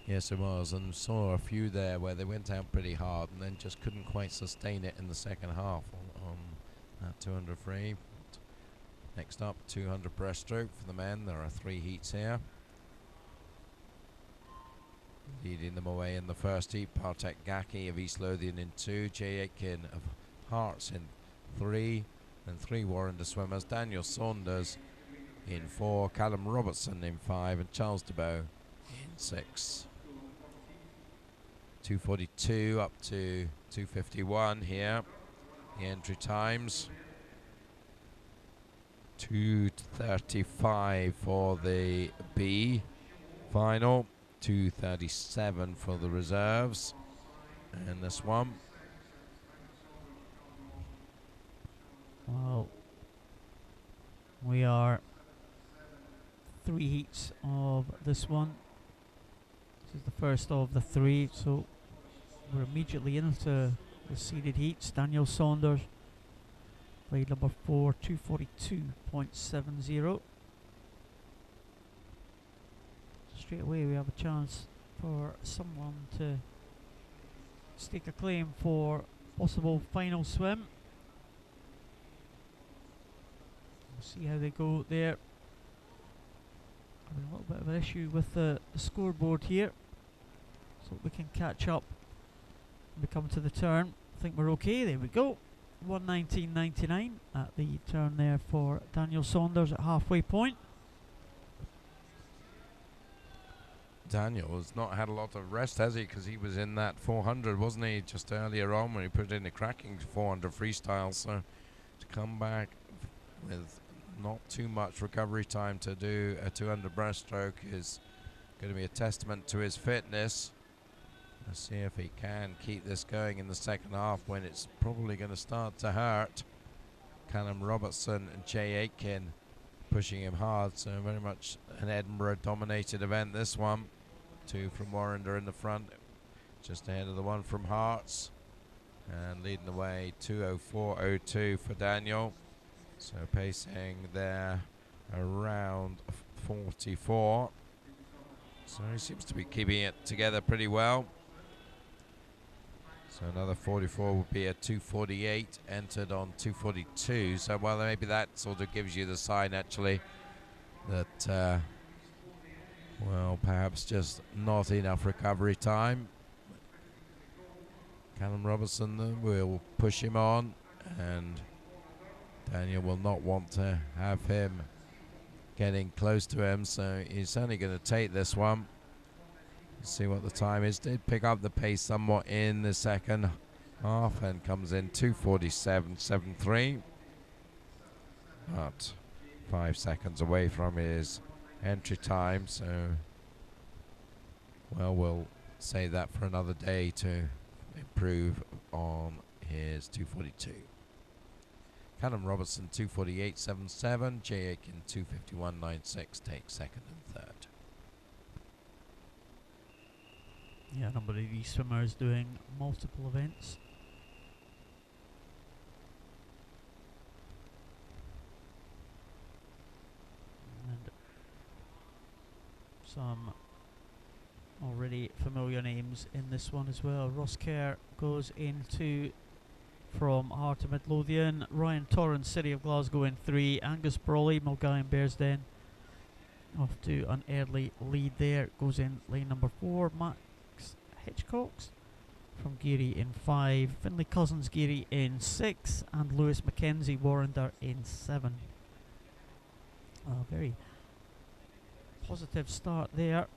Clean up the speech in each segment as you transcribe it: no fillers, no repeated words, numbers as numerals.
Yes, it was, and saw a few there where they went out pretty hard and then just couldn't quite sustain it in the second half on that 200 free. Next up, 200 breaststroke for the men. There are 3 heats here. Leading them away in the first heat, Bartek Gaki of East Lothian in 2, Jay Aitken of Hearts in 3, and 3 Warrender swimmers, Daniel Saunders in 4, Callum Robertson in 5, and Charles DeBow in 6. 2:42 up to 2:51 here. The entry times. 2:35 for the B final. 2:37 for the reserves. And this one. Well, we are 3 heats of this one. This is the first of the 3, so we're immediately into the seeded heats. Daniel Saunders, lead number 4, 2:42.70. Straight away we have a chance for someone to stake a claim for possible final swim. We'll see how they go there. Having a little bit of an issue with the scoreboard here, so we can catch up when we come to the turn. I think we're okay. There we go. 1:19.99 at the turn there for Daniel Saunders at halfway point. Daniel has not had a lot of rest, has he? Because he was in that 400, wasn't he, just earlier on when he put in a cracking 400 freestyle. So to come back with not too much recovery time to do a 200 breaststroke is going to be a testament to his fitness. Let's see if he can keep this going in the second half when it's probably going to start to hurt. Callum Robertson and Jay Aitken pushing him hard, so very much an Edinburgh dominated event this one. 2 from Warrender in the front, just ahead of the 1 from Hearts, and leading the way 2:04.02 for Daniel, so pacing there around 44, so he seems to be keeping it together pretty well. So another 44 would be a 2:48 entered on 2:42. So well, maybe that sort of gives you the sign actually that well, perhaps just not enough recovery time. Callum Robertson will push him on, and Daniel will not want to have him getting close to him, so he's only going to take this one. See what the time is. Did pick up the pace somewhat in the second half and comes in 2:47.73, but 5 seconds away from his entry time, so well, we'll save that for another day to improve on his 2:42. Callum Robertson 2:48.77, Jay Aitken 2:51.96 takes second and third. Yeah, a number of these swimmers doing multiple events. And some already familiar names in this one as well. Ross Kerr goes into from Heart of Midlothian. Ryan Torrance, City of Glasgow in 3. Angus Brawley, Mulgai and Bearsden off to an early lead there. Goes in lane number 4. Max Hitchcocks from Geary in 5. Finlay Cousins Geary in 6. And Lewis Mackenzie Warrender in 7. Very positive start there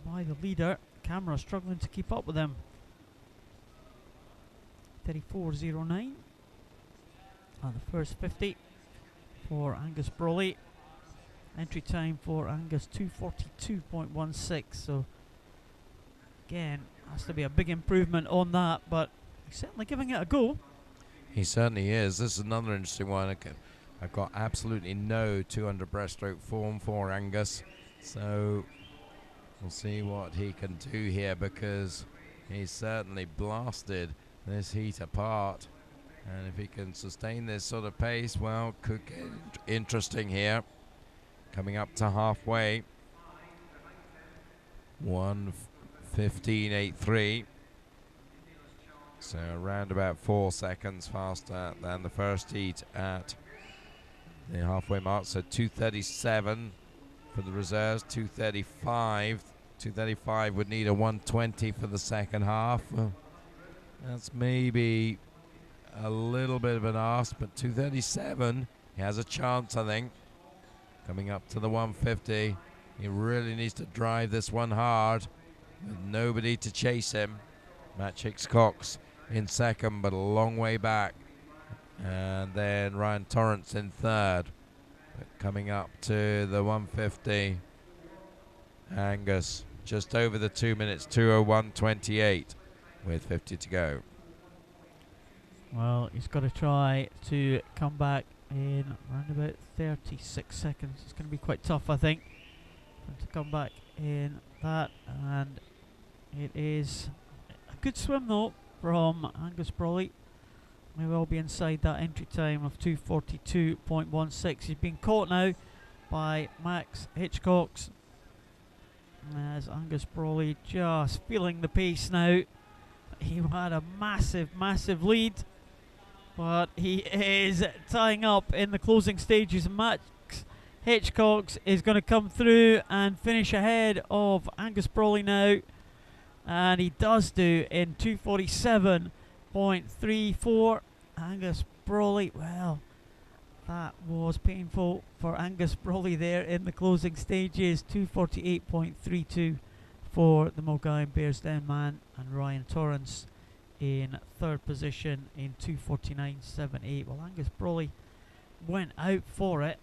by the leader. Camera struggling to keep up with him. 34.09 and the first 50 for Angus Brawley. Entry time for Angus 2:42.16, so again has to be a big improvement on that, but he's certainly giving it a go. He certainly is. This is another interesting one. I've got absolutely no 200 breaststroke form for Angus, so we'll see what he can do here, because he's certainly blasted this heat apart, and if he can sustain this sort of pace, well, could get interesting here. Coming up to halfway, 1 15.83. So around about 4 seconds faster than the first heat at the halfway mark. So 2:37 for the reserves, 2:35. 2:35 would need a 1:20 for the second half. That's maybe a little bit of an ask, but 2:37, he has a chance, I think. Coming up to the 150, he really needs to drive this one hard with nobody to chase him. Matt Hicks-Cox in second, but a long way back. And then Ryan Torrance in third. But coming up to the 150, Angus just over the 2 minutes, 2:01.28 with 50 to go. Well, he's got to try to come back in around about 36 seconds. It's going to be quite tough, I think, for him to come back in that. And it is a good swim, though, from Angus Brawley. May well be inside that entry time of 2:42.16. He's been caught now by Max Hitchcox, as Angus Brawley just feeling the pace now. He had a massive lead, but he is tying up in the closing stages. Max Hitchcox is going to come through and finish ahead of Angus Brawley now, and he does do in 2:47.34. Angus Brawley, well, that was painful for Angus Brawley there in the closing stages. 2:48.32 for the Mulgai Bearsden man, and Ryan Torrance in third position in 2:49.78. Well, Angus Brawley went out for it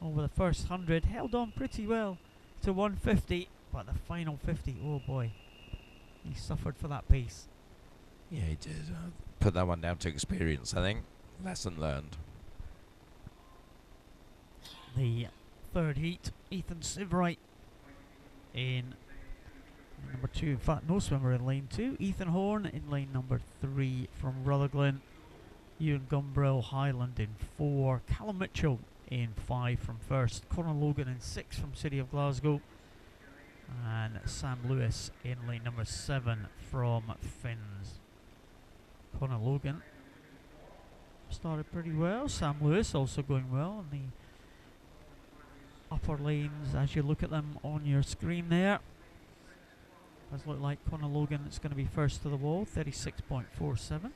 over the first 100, held on pretty well to 150, but the final 50, oh boy, he suffered for that pace. Yeah, he did. Put that one down to experience, I think. Lesson learned. The third heat, Ethan Sivrite in number 2. In fact, no swimmer in lane 2. Ethan Horn in lane number 3 from Rutherglen. Ewan Gumbrill Highland in 4. Callum Mitchell in 5 from first. Conor Logan in 6 from City of Glasgow. And Sam Lewis in lane number 7 from Finns. Conor Logan started pretty well. Sam Lewis also going well in the upper lanes as you look at them on your screen there. Does look like Conor Logan is going to be first to the wall, 36.47.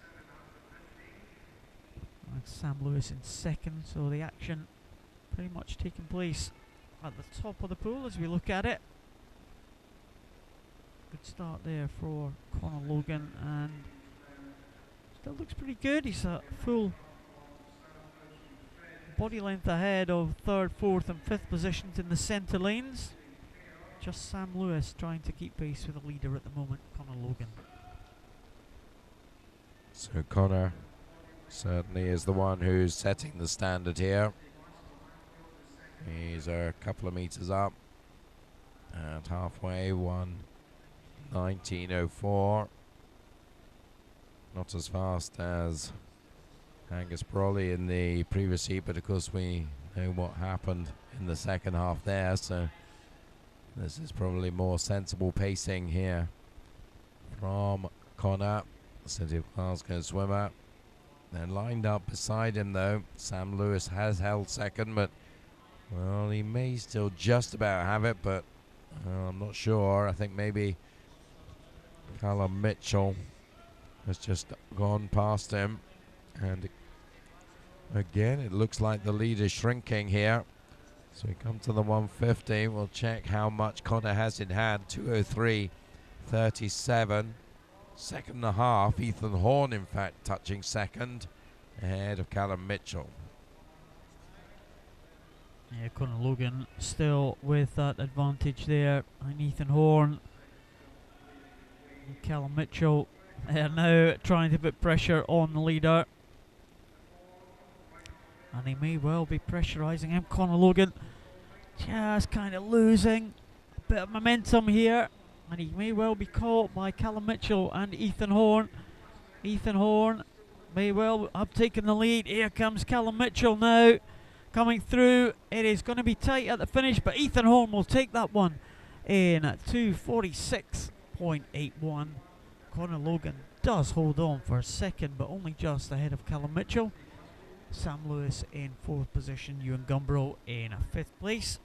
And Sam Lewis in second, so the action pretty much taking place at the top of the pool as we look at it. Good start there for Conor Logan, and still looks pretty good. He's a full body length ahead of third, fourth and fifth positions in the centre lanes. Just Sam Lewis trying to keep pace with the leader at the moment, Conor Logan. So Conor certainly is the one who's setting the standard here. He's a couple of metres up at halfway, 1:19.04. Not as fast as Angus Brawley in the previous heat, but of course we know what happened in the second half there, so this is probably more sensible pacing here from Conor, City of Glasgow swimmer. Then lined up beside him though, Sam Lewis has held second, but well, he may still just about have it, but I'm not sure. I think maybe Callum Mitchell has just gone past him, and again it looks like the lead is shrinking here. So we come to the 150. We'll check how much Conor has in hand. 2:03.37. Second and a half. Ethan Horn, in fact, touching second, ahead of Callum Mitchell. Yeah, Conor Logan still with that advantage there, and Ethan Horn and Callum Mitchell, they are now trying to put pressure on the leader, and he may well be pressurising him. Conor Logan just kind of losing a bit of momentum here, and he may well be caught by Callum Mitchell and Ethan Horn. Ethan Horn may well have taken the lead. Here comes Callum Mitchell now coming through. It is going to be tight at the finish, but Ethan Horn will take that one in 2:46. 1:04.81. Conor Logan does hold on for a second, but only just ahead of Callum Mitchell. Sam Lewis in 4th position, Ewan Gumbro in 5th place.